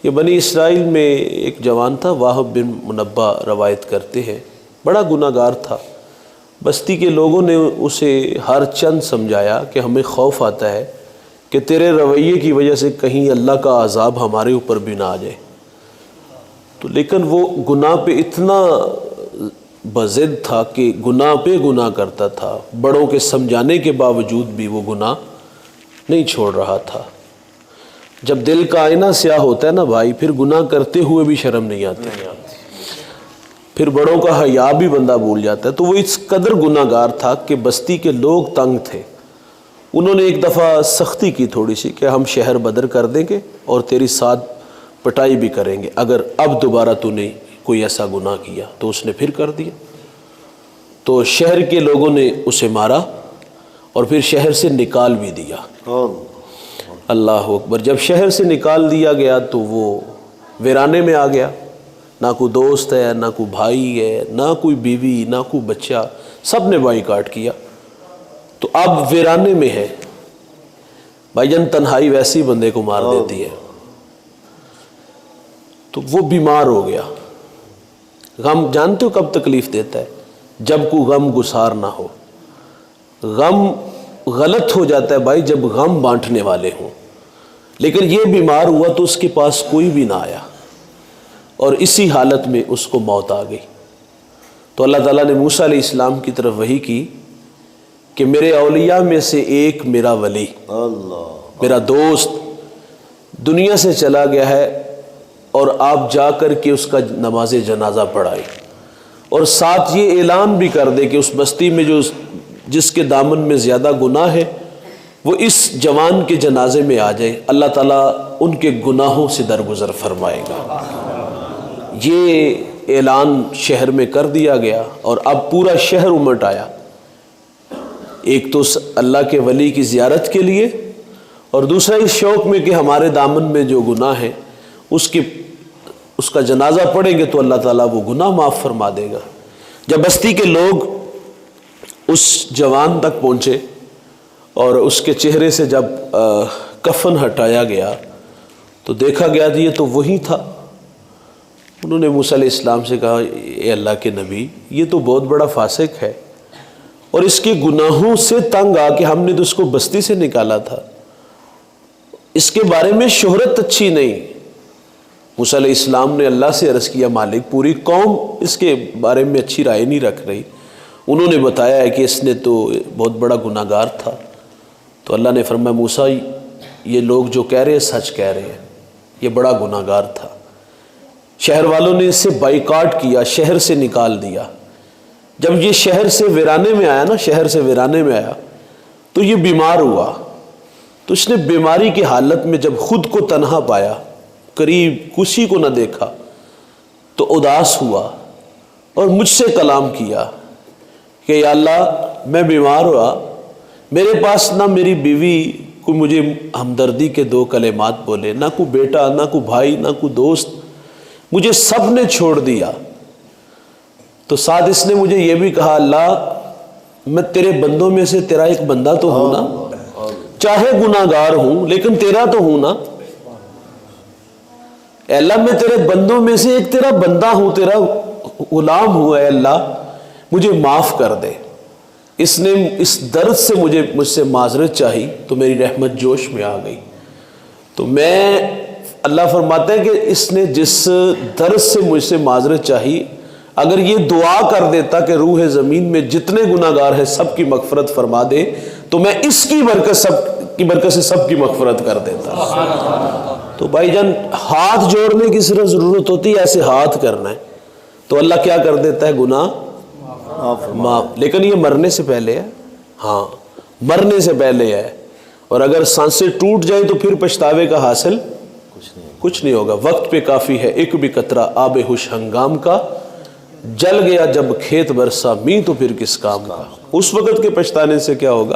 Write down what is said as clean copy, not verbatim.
کہ بنی اسرائیل میں ایک جوان تھا، واہب بن منبہ روایت کرتے ہیں، بڑا گناہ گار تھا۔ بستی کے لوگوں نے اسے ہر چند سمجھایا کہ ہمیں خوف آتا ہے کہ تیرے رویے کی وجہ سے کہیں اللہ کا عذاب ہمارے اوپر بھی نہ آ جائے۔ تو لیکن وہ گناہ پہ اتنا بضد تھا کہ گناہ پہ گناہ کرتا تھا، بڑوں کے سمجھانے کے باوجود بھی وہ گناہ نہیں چھوڑ رہا تھا۔ جب دل کا آئینہ سیاہ ہوتا ہے نا بھائی، پھر گناہ کرتے ہوئے بھی شرم نہیں آتی، پھر بڑوں کا حیا بھی بندہ بھول جاتا ہے۔ تو وہ اس قدر گناہ گار تھا کہ بستی کے لوگ تنگ تھے۔ انہوں نے ایک دفعہ سختی کی تھوڑی سی کہ ہم شہر بدر کر دیں گے اور تیری ساتھ پٹائی بھی کریں گے اگر اب دوبارہ تو نے کوئی ایسا گناہ کیا۔ تو اس نے پھر کر دیا، تو شہر کے لوگوں نے اسے مارا اور پھر شہر سے نکال بھی دیا۔ اللہ اکبر۔ جب شہر سے نکال دیا گیا تو وہ ویرانے میں آ گیا، نہ کوئی دوست ہے، نہ کوئی بھائی ہے، نہ کوئی بیوی، نہ کوئی بچہ، سب نے بائیکاٹ کیا۔ تو اب ویرانے میں ہے۔ بھائی جان تنہائی ویسی بندے کو مار دیتی ہے۔ تو وہ بیمار ہو گیا۔ غم جانتے ہو کب تکلیف دیتا ہے؟ جب کوئی غم گسار نہ ہو۔ غم غلط ہو جاتا ہے بھائی جب غم بانٹنے والے ہوں، لیکن یہ بیمار ہوا تو اس کے پاس کوئی بھی نہ آیا اور اسی حالت میں اس کو موت آ گئی۔ تو اللہ تعالیٰ نے موسیٰ علیہ السلام کی طرف وحی کی کہ میرے اولیاء میں سے ایک میرا ولی، میرا دوست دنیا سے چلا گیا ہے، اور آپ جا کر کے اس کا نماز جنازہ پڑھائے اور ساتھ یہ اعلان بھی کر دے کہ اس بستی میں جس کے دامن میں زیادہ گناہ ہے وہ اس جوان کے جنازے میں آ جائے، اللہ تعالیٰ ان کے گناہوں سے درگزر فرمائے گا۔ یہ اعلان شہر میں کر دیا گیا اور اب پورا شہر امٹ آیا، ایک تو اللہ کے ولی کی زیارت کے لیے، اور دوسرا اس شوق میں کہ ہمارے دامن میں جو گناہ ہے اس کا جنازہ پڑھیں گے تو اللہ تعالیٰ وہ گناہ معاف فرما دے گا۔ جب بستی کے لوگ اس جوان تک پہنچے اور اس کے چہرے سے جب کفن ہٹایا گیا تو دیکھا گیا کہ یہ تو وہی تھا۔ انہوں نے موسیٰ علیہ السلام سے کہا اے اللہ کے نبی، یہ تو بہت بڑا فاسق ہے اور اس کے گناہوں سے تنگ آ کے ہم نے تو اس کو بستی سے نکالا تھا، اس کے بارے میں شہرت اچھی نہیں۔ موسیٰ علیہ السلام نے اللہ سے عرض کیا مالک پوری قوم اس کے بارے میں اچھی رائے نہیں رکھ رہی۔ انہوں نے بتایا ہے کہ اس نے تو بہت بڑا گناہ گار تھا۔ تو اللہ نے فرمایا موسیٰ یہ لوگ جو کہہ رہے ہیں سچ کہہ رہے ہیں، یہ بڑا گناہ گار تھا۔ شہر والوں نے اس سے بائیکاٹ کیا، شہر سے نکال دیا۔ جب یہ شہر سے ویرانے میں آیا نا، شہر سے ویرانے میں آیا تو یہ بیمار ہوا۔ تو اس نے بیماری کی حالت میں جب خود کو تنہا پایا، قریب کسی کو نہ دیکھا، تو اداس ہوا اور مجھ سے کلام کیا کہ یا اللہ میں بیمار ہوا، میرے پاس نہ میری بیوی کوئی مجھے ہمدردی کے دو کلمات بولے، نہ کوئی بیٹا، نہ کوئی بھائی، نہ کوئی دوست، مجھے سب نے چھوڑ دیا۔ تو ساتھ اس نے مجھے یہ بھی کہا اللہ میں تیرے بندوں میں سے تیرا ایک بندہ تو ہوں نا، چاہے گناہ گار ہوں لیکن تیرا تو ہوں نا، اے اللہ میں تیرے بندوں میں سے ایک تیرا بندہ ہوں، تیرا غلام ہوں، اے اللہ مجھے معاف کر دے۔ اس نے اس درد سے مجھ سے معذرت چاہی تو میری رحمت جوش میں آ گئی۔ تو میں اللہ فرماتا ہے کہ اس نے جس درد سے مجھ سے معذرت چاہی، اگر یہ دعا کر دیتا کہ روح زمین میں جتنے گناہ گار ہیں سب کی مغفرت فرما دے تو میں اس کی برکت سے سب کی مغفرت کر دیتا۔ تو بھائی جان ہاتھ جوڑنے کی صرف ضرورت ہوتی ہے، ایسے ہاتھ کرنا ہے تو اللہ کیا کر دیتا ہے، گناہ معاف۔ لیکن یہ مرنے سے پہلے ہے، ہاں مرنے سے پہلے ہے، اور اگر سانسیں ٹوٹ جائیں تو پھر پچھتاوے کا حاصل کچھ نہیں ہوگا۔ وقت پہ کافی ہے ایک بھی قطرہ آب ہوش ہنگام کا، جل گیا جب کھیت برسا می تو پھر کس کام کا۔ اس وقت کے پچھتانے سے کیا ہوگا؟